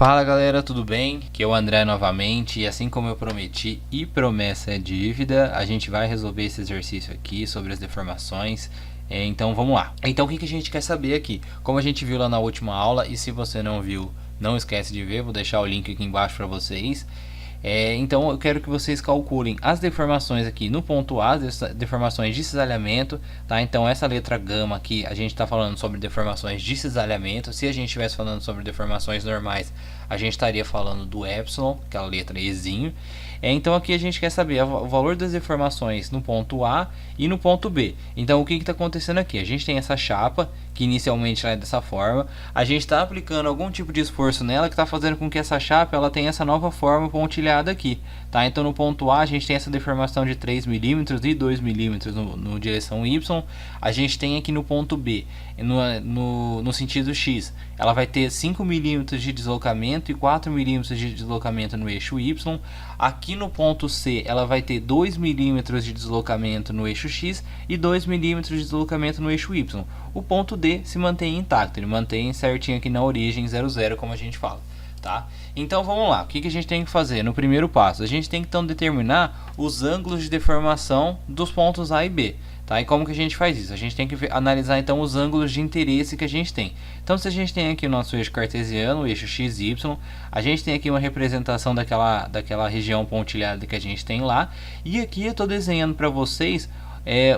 Fala galera, tudo bem? Aqui é o André novamente e assim como eu prometi e promessa é dívida, a gente vai resolver esse exercício aqui sobre as deformações. Então vamos lá. Então o que a gente quer saber aqui? Como a gente viu lá na última aula, e se você não viu, não esquece de ver, vou deixar o link aqui embaixo para vocês. Então eu quero que vocês calculem as deformações aqui no ponto A, deformações de cisalhamento, tá? Então essa letra gama aqui, a gente está falando sobre deformações de cisalhamento. Se a gente estivesse falando sobre deformações normais, a gente estaria falando do epsilon, aquela letra Ezinho. Então aqui a gente quer saber o valor das deformações no ponto A e no ponto B. Então o que está acontecendo aqui? A gente tem essa chapa, que inicialmente é dessa forma. A gente está aplicando algum tipo de esforço nela que está fazendo com que essa chapa ela tenha essa nova forma pontilhada aqui. Tá? Então no ponto A a gente tem essa deformação de 3 mm e 2 mm no direção Y. A gente tem aqui no ponto B, no sentido X, ela vai ter 5 mm de deslocamento e 4 mm de deslocamento no eixo Y. Aqui no ponto C ela vai ter 2 mm de deslocamento no eixo X e 2 mm de deslocamento no eixo Y. O ponto D se mantém intacto, ele mantém certinho aqui na origem 00, como a gente fala. Tá? Então vamos lá, o que a gente tem que fazer no primeiro passo? A gente tem que então determinar os ângulos de deformação dos pontos A e B. Tá? E como que a gente faz isso? A gente tem que analisar então os ângulos de interesse que a gente tem. Então se a gente tem aqui o nosso eixo cartesiano, o eixo XY, a gente tem aqui uma representação daquela região pontilhada que a gente tem lá. E aqui eu estou desenhando para vocês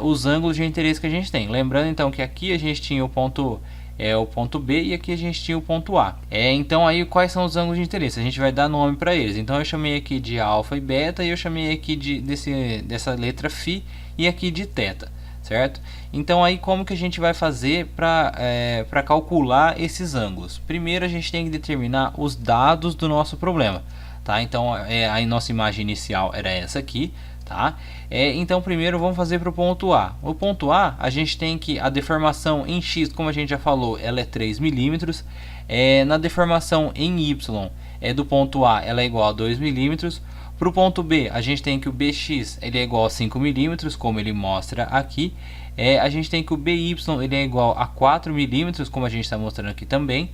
os ângulos de interesse que a gente tem. Lembrando então que aqui a gente tinha o ponto B e aqui a gente tinha o ponto A. Então aí quais são os ângulos de interesse? A gente vai dar nome para eles. Então eu chamei aqui de alfa e beta e eu chamei aqui dessa letra φ e aqui de θ, certo? Então aí como que a gente vai fazer para calcular esses ângulos? Primeiro a gente tem que determinar os dados do nosso problema, tá? Então a nossa imagem inicial era essa aqui. Tá? Então primeiro vamos fazer para o ponto A. O ponto A, a gente tem que a deformação em X, como a gente já falou, ela é 3 mm. Na deformação em Y, do ponto A, ela é igual a 2 mm. Para o ponto B, a gente tem que o BX ele é igual a 5 mm, como ele mostra aqui. A gente tem que o BY ele é igual a 4 mm, como a gente está mostrando aqui também.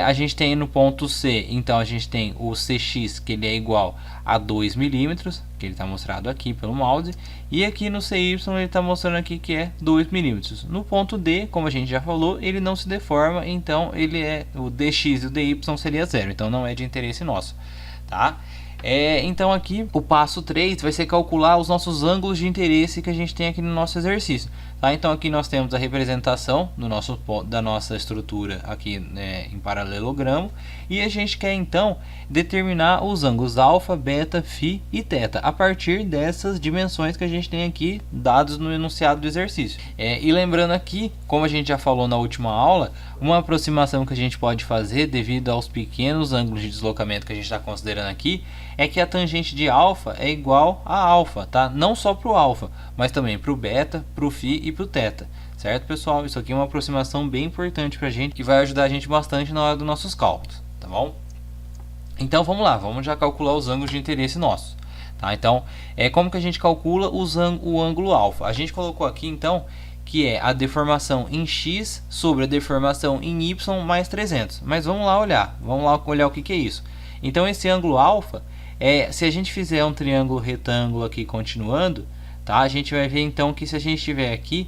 A gente tem no ponto C, então a gente tem o CX que ele é igual a 2 mm, que ele está mostrado aqui pelo mouse, e aqui no CY ele está mostrando aqui que é 2 mm. No ponto D, como a gente já falou, ele não se deforma, então ele o DX e o DY seria zero, então não é de interesse nosso, tá? Então aqui o passo 3 vai ser calcular os nossos ângulos de interesse que a gente tem aqui no nosso exercício, tá? Então aqui nós temos a representação da nossa estrutura aqui em paralelogramo, e a gente quer então determinar os ângulos alfa, beta, φ e θ a partir dessas dimensões que a gente tem aqui dados no enunciado do exercício. E lembrando aqui, como a gente já falou na última aula, uma aproximação que a gente pode fazer devido aos pequenos ângulos de deslocamento que a gente está considerando aqui é que a tangente de alfa é igual a alfa, tá? Não só para o alfa, mas também para o beta, para o φ e para o θ. Certo, pessoal? Isso aqui é uma aproximação bem importante para a gente, que vai ajudar a gente bastante na hora dos nossos cálculos, tá bom? Então vamos lá, vamos já calcular os ângulos de interesse nossos. Tá? Então, como que a gente calcula o ângulo alfa? A gente colocou aqui então que é a deformação em X sobre a deformação em Y mais 300. Mas vamos lá olhar o que é isso. Então esse ângulo alfa, se a gente fizer um triângulo retângulo aqui continuando, tá? A gente vai ver então que se a gente tiver aqui,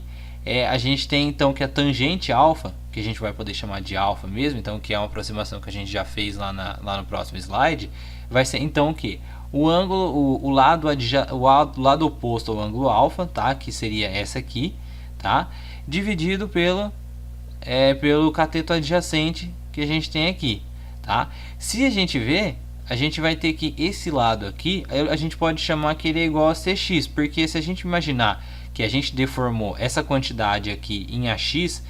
a gente tem então que a tangente alfa, que a gente vai poder chamar de alfa mesmo, então que é uma aproximação que a gente já fez lá no próximo slide, vai ser então o que? O ângulo, o lado oposto ao ângulo alfa, tá? Que seria essa aqui, tá? Dividido pelo cateto adjacente que a gente tem aqui, tá? Se a gente ver, a gente vai ter que esse lado aqui, a gente pode chamar que ele é igual a CX, porque se a gente imaginar que a gente deformou essa quantidade aqui em AX,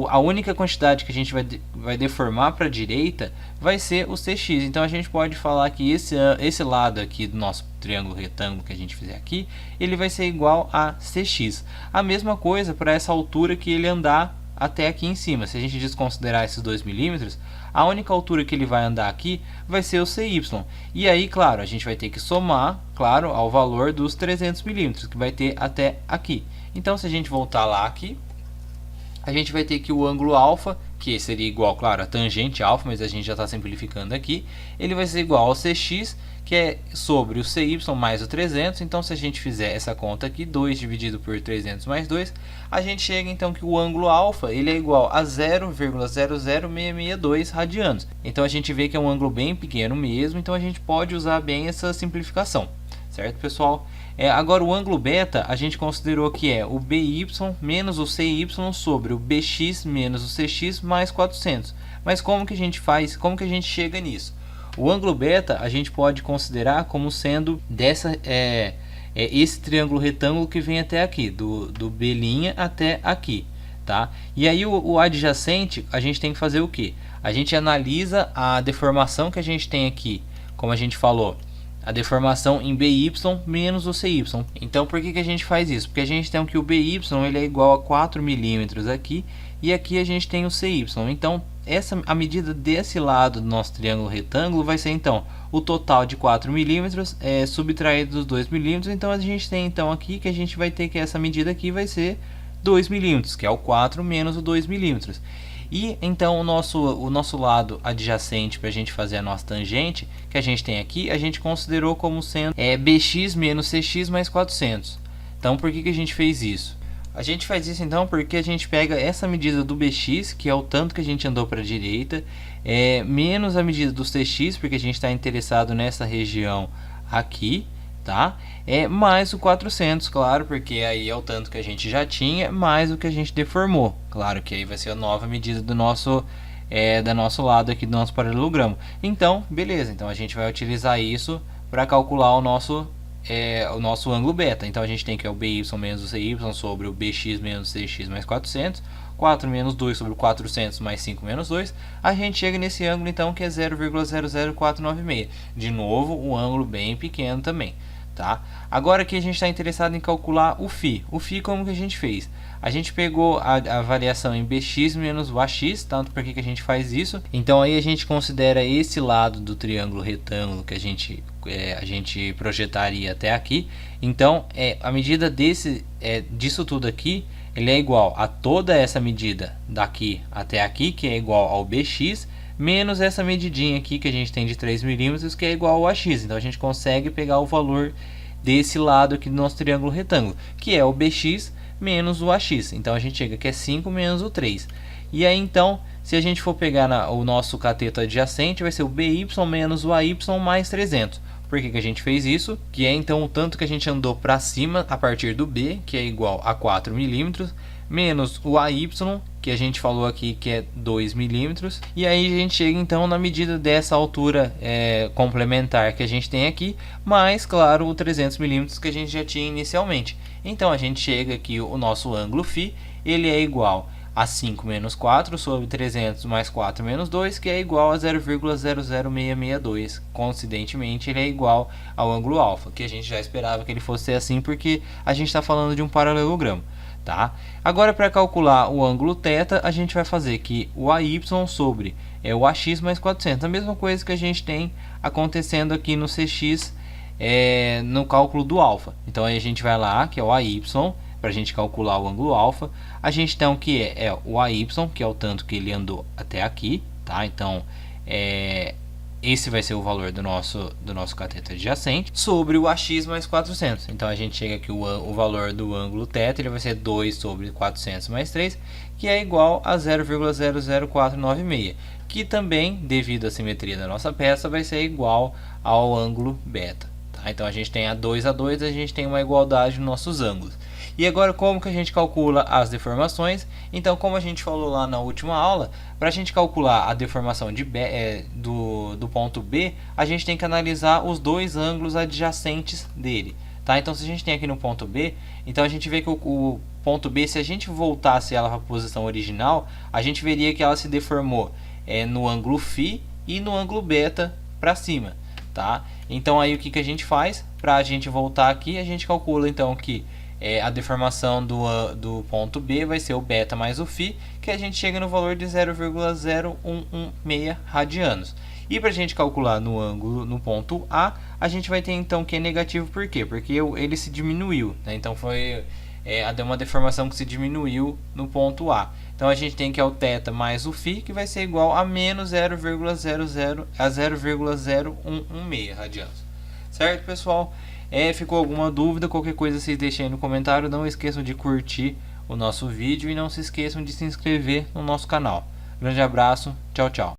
a única quantidade que a gente vai deformar para a direita vai ser o CX. Então a gente pode falar que esse lado aqui do nosso triângulo retângulo que a gente fizer aqui, ele vai ser igual a CX. A mesma coisa para essa altura que ele andar até aqui em cima. Se a gente desconsiderar esses 2 mm, a única altura que ele vai andar aqui vai ser o CY. E aí, claro, a gente vai ter que somar, claro, ao valor dos 300 mm, que vai ter até aqui. Então, se a gente voltar lá aqui, a gente vai ter que o ângulo alfa, que seria igual, claro, a tangente alfa, mas a gente já está simplificando aqui, ele vai ser igual ao cx, que é sobre o cy mais o 300. Então, se a gente fizer essa conta aqui, 2 dividido por 300 mais 2, a gente chega então que o ângulo alfa ele é igual a 0,00662 radianos. Então, a gente vê que é um ângulo bem pequeno mesmo, então a gente pode usar bem essa simplificação, certo, pessoal? Agora, o ângulo beta, a gente considerou que é o BY menos o CY sobre o BX menos o CX mais 400. Mas como que a gente faz, como que a gente chega nisso? O ângulo beta a gente pode considerar como sendo esse triângulo retângulo que vem até aqui, do B' até aqui, tá? E aí o adjacente, a gente tem que fazer o que? A gente analisa a deformação que a gente tem aqui, como a gente falou, a deformação em BY menos o CY. Então, por que a gente faz isso? Porque a gente tem que o BY ele é igual a 4 milímetros aqui, e aqui a gente tem o CY. Então, a medida desse lado do nosso triângulo retângulo vai ser, então, o total de 4 milímetros subtraído dos 2 milímetros. Então, a gente tem, então, aqui que a gente vai ter que essa medida aqui vai ser 2 milímetros, que é o 4 menos o 2 milímetros. E então o nosso lado adjacente para a gente fazer a nossa tangente, que a gente tem aqui, a gente considerou como sendo BX menos CX mais 400. Então, por que a gente fez isso? A gente faz isso então porque a gente pega essa medida do BX, que é o tanto que a gente andou para a direita, menos a medida do CX, porque a gente está interessado nessa região aqui, tá? Mais o 400, claro, porque aí é o tanto que a gente já tinha, mais o que a gente deformou. Claro que aí vai ser a nova medida do nosso lado aqui do nosso paralelogramo. Então, beleza, então a gente vai utilizar isso para calcular o nosso ângulo beta. Então a gente tem que o BY menos o CY sobre o BX menos o CX mais 400, 4 menos 2 sobre o 400 mais 5 menos 2, a gente chega nesse ângulo então que é 0,00496. De novo, um ângulo bem pequeno também, tá? Agora aqui a gente está interessado em calcular o φ. O φ como que a gente fez? A gente pegou a variação em BX menos o AX, tanto por que a gente faz isso? Então aí a gente considera esse lado do triângulo retângulo que a gente projetaria até aqui. Então a medida disso tudo aqui, ele é igual a toda essa medida daqui até aqui, que é igual ao BX, menos essa medidinha aqui que a gente tem de 3 milímetros, que é igual ao AX. Então a gente consegue pegar o valor desse lado aqui do nosso triângulo retângulo, que é o BX menos o AX. Então a gente chega que é 5 menos o 3. E aí então, se a gente for pegar o nosso cateto adjacente, vai ser o BY menos o AY mais 300. Por que a gente fez isso? Que é então o tanto que a gente andou para cima a partir do B, que é igual a 4 milímetros, menos o AY, que a gente falou aqui que é 2 milímetros. E aí a gente chega então na medida dessa altura complementar que a gente tem aqui, mais, claro, o 300 milímetros que a gente já tinha inicialmente. Então a gente chega aqui, o nosso ângulo φ, ele é igual a 5 menos 4 sobre 300 mais 4 menos 2, que é igual a 0,00662. Coincidentemente, ele é igual ao ângulo alfa, que a gente já esperava que ele fosse assim, porque a gente está falando de um paralelogramo. Tá? Agora, para calcular o ângulo θ, a gente vai fazer que o AY sobre o AX mais 400. A mesma coisa que a gente tem acontecendo aqui no CX, no cálculo do alfa. Então, aí a gente vai lá, que é o AY, para a gente calcular o ângulo alfa. A gente tem o que é o AY, que é o tanto que ele andou até aqui. Tá? Então, esse vai ser o valor do nosso cateto adjacente sobre o AX mais 400. Então a gente chega aqui, o valor do ângulo θ ele vai ser 2 sobre 400 mais 3, que é igual a 0,00496, que também, devido à simetria da nossa peça, vai ser igual ao ângulo beta. Tá? Então a gente tem a 2 a 2, a gente tem uma igualdade nos nossos ângulos. E agora, como que a gente calcula as deformações? Então, como a gente falou lá na última aula, para a gente calcular a deformação do ponto B, a gente tem que analisar os dois ângulos adjacentes dele. Tá? Então, se a gente tem aqui no ponto B, então a gente vê que o ponto B, se a gente voltasse ela para a posição original, a gente veria que ela se deformou no ângulo φ e no ângulo beta para cima. Tá? Então, aí o que a gente faz? Para a gente voltar aqui, a gente calcula então que a deformação do ponto B vai ser o beta mais o φ, que a gente chega no valor de 0,0116 radianos. E para a gente calcular no ângulo no ponto A, a gente vai ter então que é negativo. Por quê? Porque ele se diminuiu, né? Então foi uma deformação que se diminuiu no ponto A. Então a gente tem que é o θ mais o φ, que vai ser igual a menos 0,0116 radianos. Certo, pessoal? Ficou alguma dúvida? Qualquer coisa vocês deixem aí no comentário. Não esqueçam de curtir o nosso vídeo e não se esqueçam de se inscrever no nosso canal. Grande abraço, tchau, tchau.